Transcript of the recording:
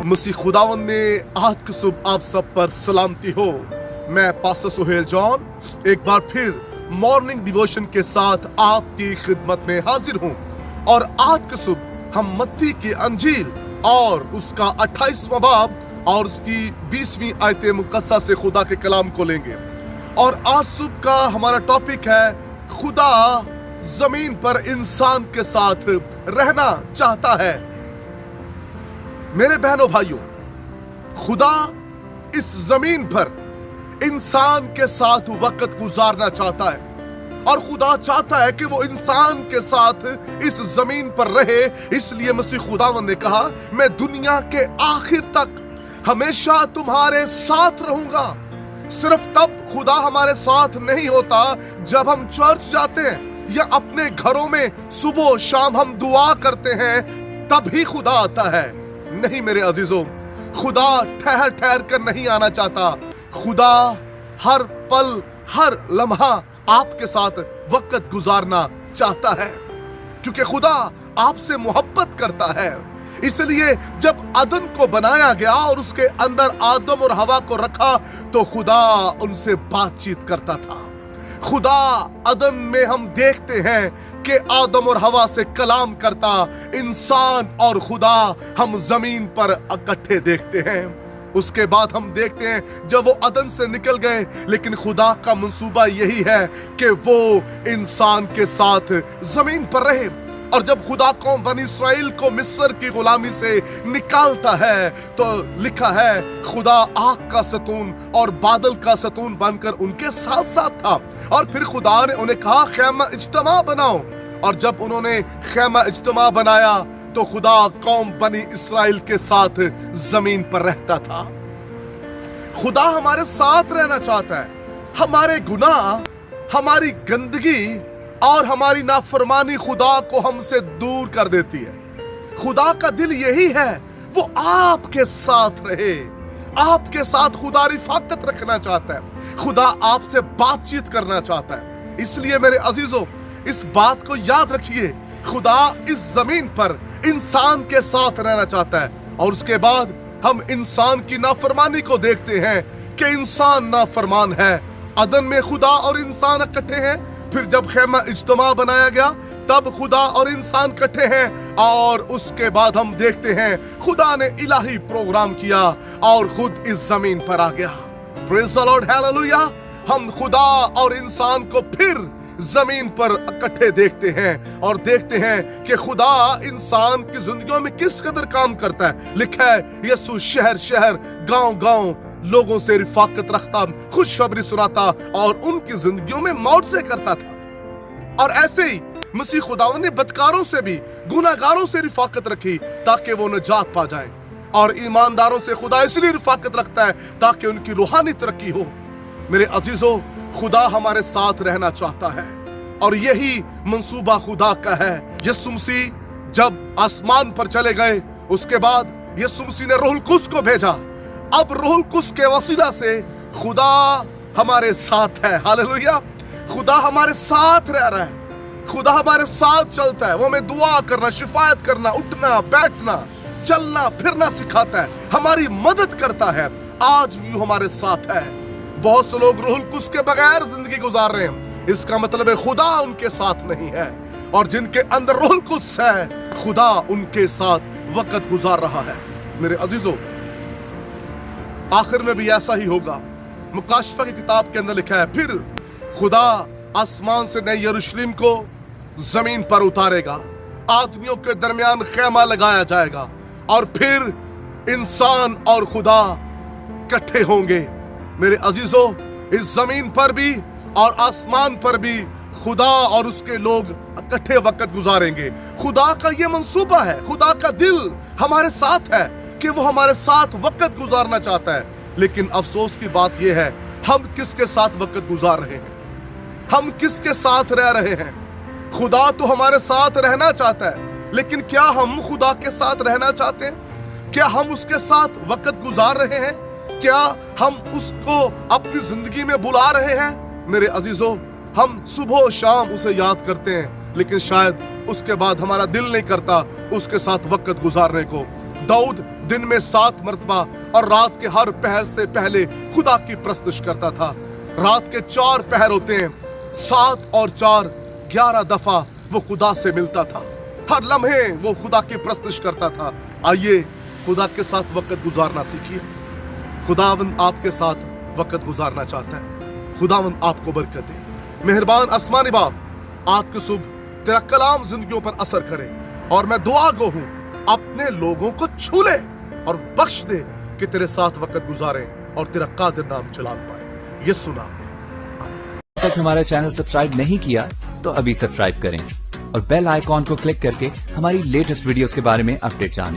मसीह खुदावन में आज की सुबह आप सब पर सलामती हो। मैं पास्टर सुहेल जॉन एक बार फिर मॉर्निंग डिवोशन के साथ आपकी खिदमत में हाजिर हूँ। और आज की सुबह हम मत्ती की अंजील और उसका 28वां बाब और उसकी 20वीं आयत मुकद्दसा से खुदा के कलाम को लेंगे। और आज सुबह का हमारा टॉपिक है खुदा जमीन पर इंसान के साथ रहना चाहता है। मेरे बहनों भाइयों, खुदा इस जमीन पर इंसान के साथ वक्त गुजारना चाहता है और खुदा चाहता है कि वो इंसान के साथ इस जमीन पर रहे। इसलिए मसीह खुदावन ने कहा, मैं दुनिया के आखिर तक हमेशा तुम्हारे साथ रहूंगा। सिर्फ तब खुदा हमारे साथ नहीं होता जब हम चर्च जाते हैं या अपने घरों में सुबह शाम हम दुआ करते हैं, तभी खुदा आता है। नहीं मेरे अजीजों, खुदा ठहर ठहर कर नहीं आना चाहता। खुदा हर पल हर लम्हा आपके साथ वक्त गुजारना चाहता है, क्योंकि खुदा आपसे मोहब्बत करता है। इसलिए जब अदन को बनाया गया और उसके अंदर आदम और हवा को रखा तो खुदा उनसे बातचीत करता था। खुदा अदन में हम देखते हैं कि आदम और हवा से कलाम करता। इंसान और खुदा हम जमीन पर इकट्ठे देखते हैं। उसके बाद हम देखते हैं जब वो अदन से निकल गए, लेकिन खुदा का मंसूबा यही है कि वो इंसान के साथ जमीन पर रहे। और जब खुदा कौम बनी इस्राएल को मिस्र की गुलामी से निकालता है तो लिखा है खुदा आग का सतून और बादल का सतून बनकर उनके साथ साथ था। और फिर खुदा ने उन्हें कहा, खैमा इज्तिमा बनाओ। और जब उन्होंने खैमा इज्तिमा बनाया तो खुदा कौम बनी इस्राएल के साथ जमीन पर रहता था। खुदा हमारे साथ रहना चाहता है। हमारे गुनाह, हमारी गंदगी और हमारी नाफरमानी खुदा को हमसे दूर कर देती है। खुदा का दिल यही है, वो आपके साथ रहे। आपके साथ खुदा रिफाकत रखना चाहता है। खुदा आपसे बातचीत करना चाहता है। इसलिए मेरे अजीजों, इस बात को याद रखिए, खुदा इस जमीन पर इंसान के साथ रहना चाहता है। और उसके बाद हम इंसान की नाफरमानी को देखते हैं कि इंसान नाफरमान है। अदन में खुदा और इंसान इकट्ठे हैं। फिर जब खैमा इज्तिमा बनाया गया तब खुदा और इंसान इकट्ठे हैं। और उसके बाद हम देखते हैं खुदा ने इलाही प्रोग्राम किया और खुद इस जमीन पर आ गया। Praise the Lord, hallelujah. हम खुदा और इंसान को फिर जमीन पर इकट्ठे देखते हैं और देखते हैं कि खुदा इंसान की जिंदगियों में किस कदर काम करता है। लिखा है, यीशु शहर शहर गांव गांव लोगों से रिफाकत रखता, खुशखबरी सुनाता और उनकी जिंदगियों में मौत से करता था। और ऐसे ही मसीह खुदावन ने बदकारों से भी, गुनाहगारों से रिफाकत रखी ताकि वो नजात पा जाएं। और ईमानदारों से खुदा इसलिए रिफाकत रखता है ताकि उनकी रूहानी तरक्की हो। मेरे अजीजों, खुदा हमारे साथ रहना चाहता है और यही मंसूबा खुदा का है। यीशु मसीह जब आसमान पर चले गए, उसके बाद यीशु मसीह ने रूहुल कुद्स को भेजा। अब रूहुल कुद्स के वसीला से खुदा हमारे साथ है। हालेलुया। खुदा हमारे साथ रह रहा है। खुदा हमारे साथ चलता है। वो हमें दुआ करना, शिफायत करना, उठना बैठना, चलना फिरना सिखाता है, हमारी मदद करता है। आज भी हमारे साथ है। बहुत से लोग रूहुल कुद्स के बगैर जिंदगी गुजार रहे हैं। इसका मतलब है खुदा उनके साथ नहीं है। और जिनके अंदर रूहुल कुद्स है, खुदा उनके साथ वक्त गुजार रहा है। मेरे अजीजों, आखिर में भी ऐसा ही होगा। मुकाशफा की किताब के अंदर लिखा है, फिर खुदा आसमान से नए यरूशलेम को जमीन पर उतारेगा, आदमियों के दरमियान खैमा लगाया जाएगा और फिर इंसान और खुदा इकट्ठे होंगे। मेरे अजीजों, इस जमीन पर भी और आसमान पर भी खुदा और उसके लोग इकट्ठे वक्त गुजारेंगे। खुदा का ये मंसूबा है, खुदा का दिल हमारे साथ है कि वो हमारे साथ वक्त गुजारना चाहता है। लेकिन अफसोस की बात यह है, हम किसके साथ वक्त गुजार रहे हैं? हम किसके साथ रह रहे हैं? खुदा तो हमारे साथ रहना चाहता है, लेकिन क्या हम खुदा के साथ रहना चाहते हैं? क्या हम उसके साथ वक्त गुजार रहे हैं? क्या हम उसको अपनी जिंदगी में बुला रहे हैं? मेरे अजीजों, हम सुबह शाम उसे याद करते हैं, लेकिन शायद उसके बाद हमारा दिल नहीं करता उसके साथ वक्त गुजारने को। दाऊद दिन में 7 मरतबा और रात के हर पहर से पहले खुदा की प्रस्तुश करता था। रात के 4 पहर होते हैं, 7 और 4 11 दफा वो खुदा से मिलता था। हर लम्हे वो खुदा की प्रस्तुश करता था। आइए खुदा के साथ वक्त गुजारना सीखिए। खुदावंद आपके साथ वक्त गुजारना चाहता है। खुदावंद आपको बरकत दे। मेहरबान आसमानी बाप, आज की सुबह तेरा कलाम जिंदगियों पर असर करे और मैं दुआ गो हूं अपने लोगों को छू ले और बख्श दे कि तेरे साथ वक्त गुजारे और तेरा कादिर नाम जलाल पाए। यीशु नाम में। तक हमारा चैनल सब्सक्राइब नहीं किया तो अभी सब्सक्राइब करें और बेल आइकॉन को क्लिक करके हमारी लेटेस्ट वीडियोस के बारे में अपडेट जानें।